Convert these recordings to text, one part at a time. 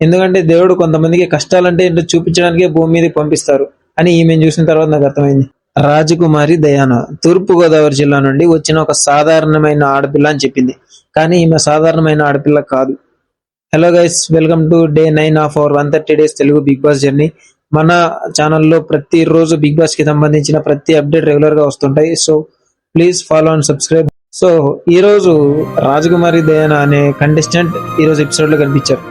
ఎందుకంటే దేవుడు కొంతమందికి కష్టాలంటే ఏంటో చూపించడానికే భూమి మీదకి పంపిస్తారు అని ఈమెను చూసిన తర్వాత నాకు అర్థమైంది. రాజకుమారి దయాన తూర్పు గోదావరి జిల్లా నుండి వచ్చిన ఒక సాధారణమైన ఆడపిల్ల అని చెప్పింది. కానీ ఈమె సాధారణమైన ఆడపిల్ల కాదు. Hello guys, welcome to day 9 of our 130 days Telugu big boss journey. మన ఛానల్లో ప్రతిరోజు బిగ్ బాస్ కి సంబంధించిన ప్రతి అప్డేట్ రెగ్యులర్ గా వస్తుంటాయి. So please follow and subscribe. So ఈ రోజు రాజకుమారి దయాన అనే కంటెస్టెంట్ ఈ రోజు ఎపిసోడ్ లో కనిపించారు.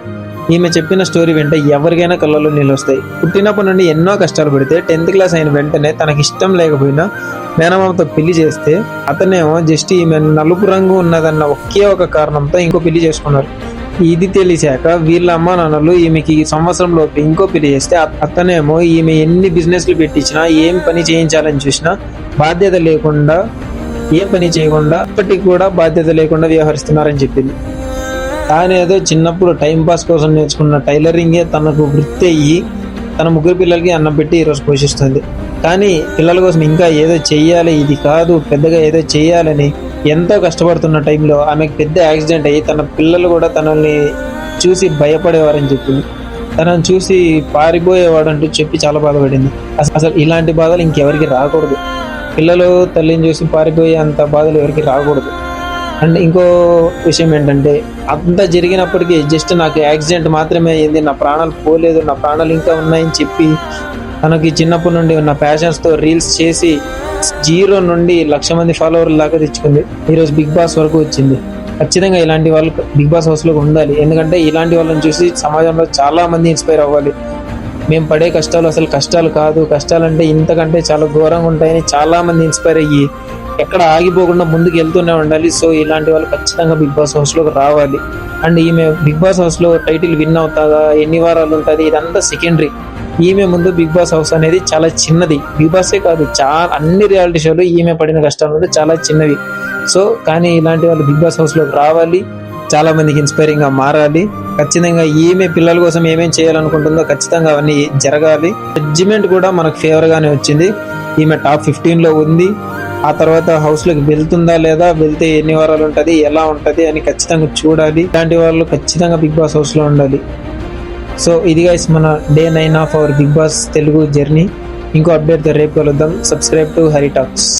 ఈమె చెప్పిన స్టోరీ వెంట ఎవరికైనా కళ్ళలో నీళ్ళు వస్తాయి. పుట్టినప్పటి నుండి ఎన్నో కష్టాలు పడితే 10th క్లాస్ అయిన వెంటనే తనకి ఇష్టం లేకపోయినా మేనమామతో పెళ్లి చేస్తే అతనేమో జస్ట్ ఈమె నలుపు రంగు ఉన్నదన్న ఒకే ఒక కారణంతో ఇంకో పెళ్లి చేసుకున్నారు. ఇది తెలిసాక వీళ్ళ అమ్మ నాన్నలు ఈమెకి సంవత్సరంలో ఇంకో పెళ్లి చేస్తే అతనేమో ఈమె ఎన్ని బిజినెస్లు పెట్టించినా ఏం పని చేయించాలని చూసినా బాధ్యత లేకుండా ఏం పని చేయకుండా ఇప్పటికి కూడా బాధ్యత లేకుండా వ్యవహరిస్తున్నారని చెప్పింది. తానేదో చిన్నప్పుడు టైం పాస్ కోసం నేర్చుకున్న టైలరింగే తనకు వృత్తి అయ్యి తన ముగ్గురు పిల్లలకి అన్నం పెట్టి ఈరోజు పోషిస్తుంది. కానీ పిల్లల కోసం ఇంకా ఏదో చెయ్యాలి, ఇది కాదు పెద్దగా ఏదో చెయ్యాలని ఎంతో కష్టపడుతున్న టైంలో ఆమెకు పెద్ద యాక్సిడెంట్ అయ్యి తన పిల్లలు కూడా తనని చూసి భయపడేవారని చెప్పింది. తనని చూసి పారిపోయేవాడు అంటూ చెప్పి చాలా బాధపడింది. అసలు ఇలాంటి బాధలు ఇంకెవరికి రాకూడదు. పిల్లలు తల్లిని చూసి పారిపోయే అంత బాధలు ఎవరికి రాకూడదు. అండ్ ఇంకో విషయం ఏంటంటే అంతా జరిగినప్పటికీ జస్ట్ నాకు యాక్సిడెంట్ మాత్రమే అయ్యింది, నా ప్రాణాలు పోలేదు, నా ప్రాణాలు ఇంకా ఉన్నాయని చెప్పి తనకి చిన్నప్పటి నుండి ఉన్న ప్యాషన్స్తో రీల్స్ చేసి 0 నుండి 1,00,000 మంది ఫాలోవర్ల దాకా తెచ్చుకుంది. ఈరోజు బిగ్ బాస్ వరకు వచ్చింది. ఖచ్చితంగా ఇలాంటి వాళ్ళు బిగ్ బాస్ హౌస్లో ఉండాలి. ఎందుకంటే ఇలాంటి వాళ్ళని చూసి సమాజంలో చాలా మంది ఇన్స్పైర్ అవ్వాలి. మేము పడే కష్టాలు అసలు కష్టాలు కాదు, కష్టాలంటే ఇంతకంటే చాలా ఘోరంగా ఉంటాయని చాలా మంది ఇన్స్పైర్ అయ్యి ఎక్కడ ఆగిపోకుండా ముందుకు వెళ్తూనే ఉండాలి. సో ఇలాంటి వాళ్ళు ఖచ్చితంగా బిగ్ బాస్ హౌస్లోకి రావాలి. అండ్ ఈమె బిగ్ బాస్ హౌస్లో టైటిల్ విన్ అవుతాగా, ఎన్ని వారాలు ఉంటుంది, ఇదంతా సెకండరీ. ఈమె ముందు బిగ్ బాస్ హౌస్ అనేది చాలా చిన్నది. బిగ్ బాసే కాదు, చాలా అన్ని రియాలిటీ షోలు ఈమె పడిన కష్టాలు అనేది చాలా చిన్నవి. సో కానీ ఇలాంటి వాళ్ళు బిగ్ బాస్ హౌస్లోకి రావాలి, చాలా మందికి ఇన్స్పైరింగ్ గా మారాలి. ఖచ్చితంగా ఈమె పిల్లల కోసం ఏమేం చేయాలనుకుంటుందో ఖచ్చితంగా అవన్నీ జరగాలి. జడ్జిమెంట్ కూడా మనకు ఫేవర్ గానే వచ్చింది. ఈమె టాప్ 15లో ఉంది. ఆ తర్వాత హౌస్ లోకి వెళ్తుందా లేదా, వెళ్తే ఎన్ని వారాలు ఉంటది, ఎలా ఉంటది అని ఖచ్చితంగా చూడాలి. ఇలాంటి వాళ్ళు ఖచ్చితంగా బిగ్ బాస్ హౌస్ లో ఉండాలి. సో ఇది గైస్ మన day 9 of our big boss Telugu journey. ఇంకో అప్డేట్ తో రేపు కలుద్దాం. Subscribe to Hari talks.